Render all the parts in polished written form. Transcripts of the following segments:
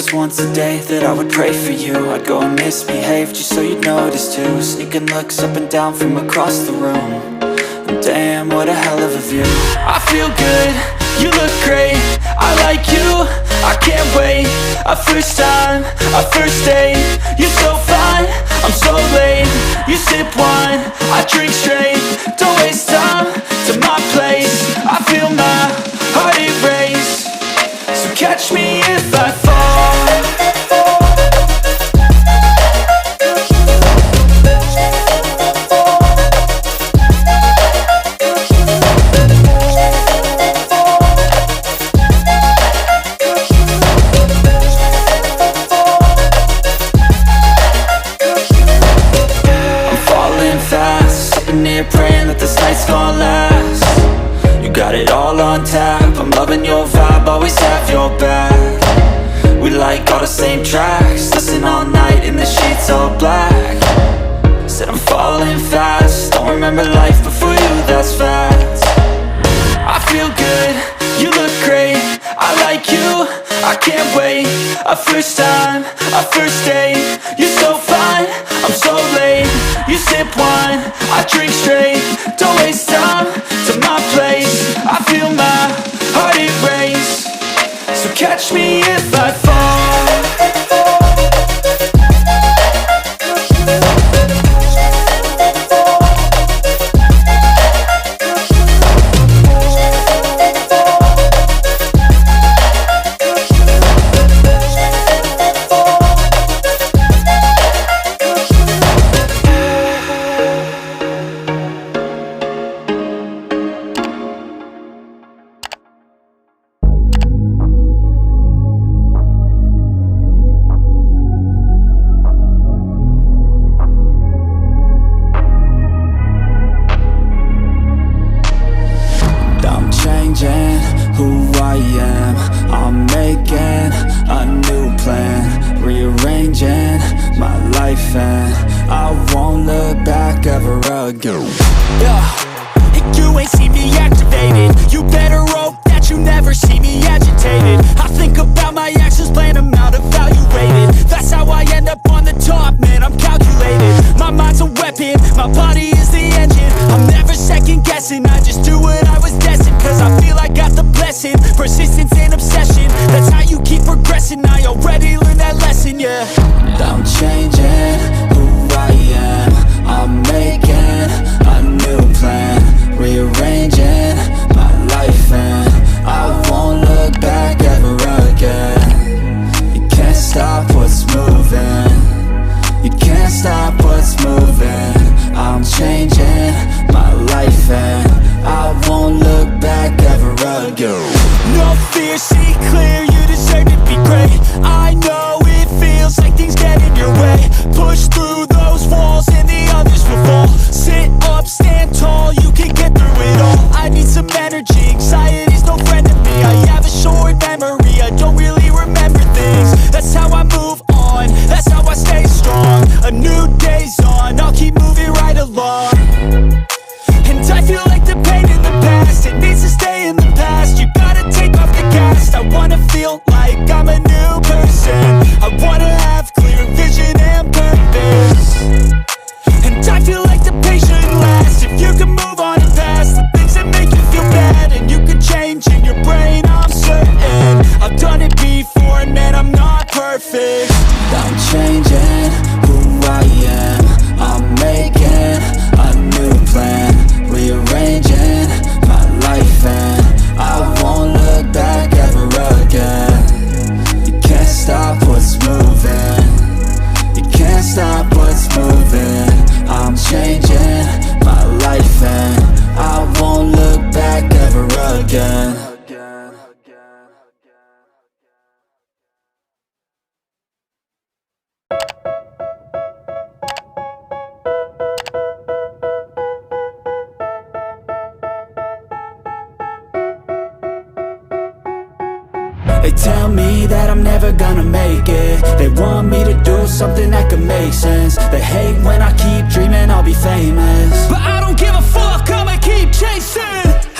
just once a day that I would pray for you. I'd go and misbehave just so you'd notice too. Sneaking looks up and down from across the room. And damn, what a hell of a view. I feel good, you look great, I like you, I can't wait. A first time, a first date, you're so fine, I'm so late. You sip wine, I drink straight, don't waste time to my place. I feel my heart erase, so catch me if I fall. Praying that this night's gonna last. You got it all on tap, I'm loving your vibe, always have your back. We like all the same tracks, listen all night in the sheets all black. Said I'm falling fast, don't remember life before you, that's fact. I feel good, you look great, I like you, I can't wait. A first time, a first date, you're so fine, I'm so late. You sip wine, I drink straight, don't waste time to my place. I feel my heart erase, so catch me if I fall. Who I am, I'm making a new plan, rearranging my life, and I won't look back ever again. And you ain't see me activated, you better hope that you never see me agitated. I think about my actions, plan them out, evaluated. That's how I end up on the top, man, I'm calculated. My mind's a weapon, my body is the engine. I'm never second guessing, I just do what I was destined. Cause I feel I got the blessing, persistence and obsession. That's how you keep progressing, I already learned that lesson, yeah. I'm changing who I am, I'm making a new plan, rearranging my life, and I won't look back ever again. You can't stop what's moving, you can't stop what's moving. I'm changing my life, and I won't look back ever again. No fear, see clear, you deserve to be great. I know it feels like things get in your way. Push through those walls and the others will fall. Sit up, stand tall, you can get through it all. I need some energy, anxiety's no friend to me. I have a short memory, I don't really remember things. That's how I move on, that's how I stay strong. A new day's on, I'll keep moving right along. And I feel like the pain in the past, it needs to stay in the past. You gotta take off the cast. I wanna feel like I'm a new person, I wanna have clear vision and purpose. And I feel like the pain shouldn't last. If you can move on and past the things that make you feel bad, and you can change in your brain, I'm certain. I've done it before and man, I'm not perfect. I'm changing who I am, I'm making a new plan, rearranging my life, and I won't look back ever again. You can't stop what's moving, you can't stop what's moving. I'm changing my life, and I won't look back ever again. They tell me that I'm never gonna make it, they want me to do something that could make sense. They hate when I keep dreaming I'll be famous, but I don't give a fuck, I'ma keep chasing.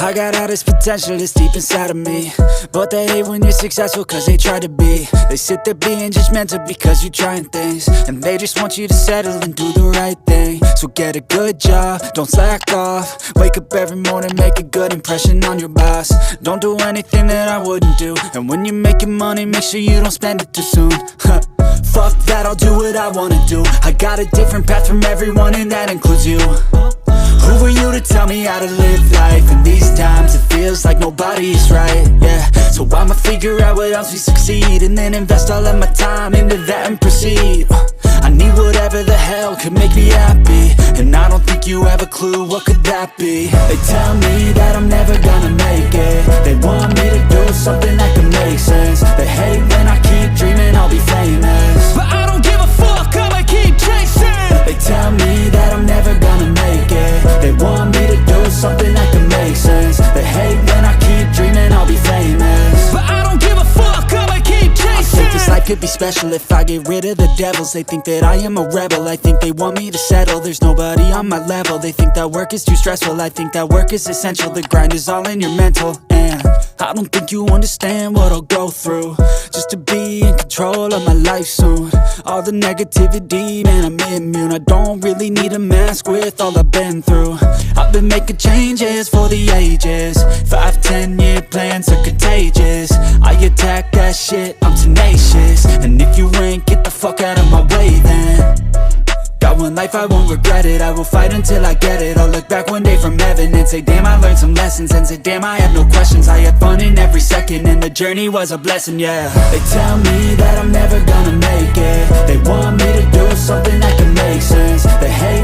I I got all this potential that's deep inside of me, but they hate when you're successful cause they try to be. They sit there being judgmental because you're trying things, and they just want you to settle and do the right thing. So get a good job, don't slack off. Wake up every morning, make a good impression on your boss. Don't do anything that I wouldn't do, and when you're making money, make sure you don't spend it too soon. Fuck that, I'll do what I wanna do. I got a different path from everyone, and that includes you. Who are you to tell me how to live life? In these times it feels like nobody's right, yeah. So I'ma figure out what else we succeed, and then invest all of my time into that and proceed. I need whatever the hell could make me happy, and I don't think you have a clue what could that be. They tell me that I'm never gonna make it. They want me to do something that can make sense. They hate when I keep dreaming I'll be famous, but I don't give a fuck, I'ma keep chasing. They tell me that I'm never gonna make it. They want me to do something that can make sense. They hate when I keep dreaming I'll be famous, but I don't give a fuck, I'ma keep chasing. I think this life could be special if I get rid of the devils. They think that I am a rebel, I think they want me to settle. There's nobody on my level. They think that work is too stressful, I think that work is essential. The grind is all in your mental, and I don't think you understand what I'll go through just to be in control of my life soon. All the negativity, man, I'm immune. I don't really need a mask with all I've been through. I've been making changes for the ages. 5-10 year plans are contagious. I attack that shit, I'm tenacious. And if you ain't, get the fuck out of my way then. Got one life, I won't regret it. I will fight until I get it. I'll look back one day from heaven and say, damn, I learned some lessons. And say, damn, I had no questions. I had fun in every second, and the journey was a blessing, yeah. They tell me that I'm never gonna make it. They want me to do something that can make sense. They hate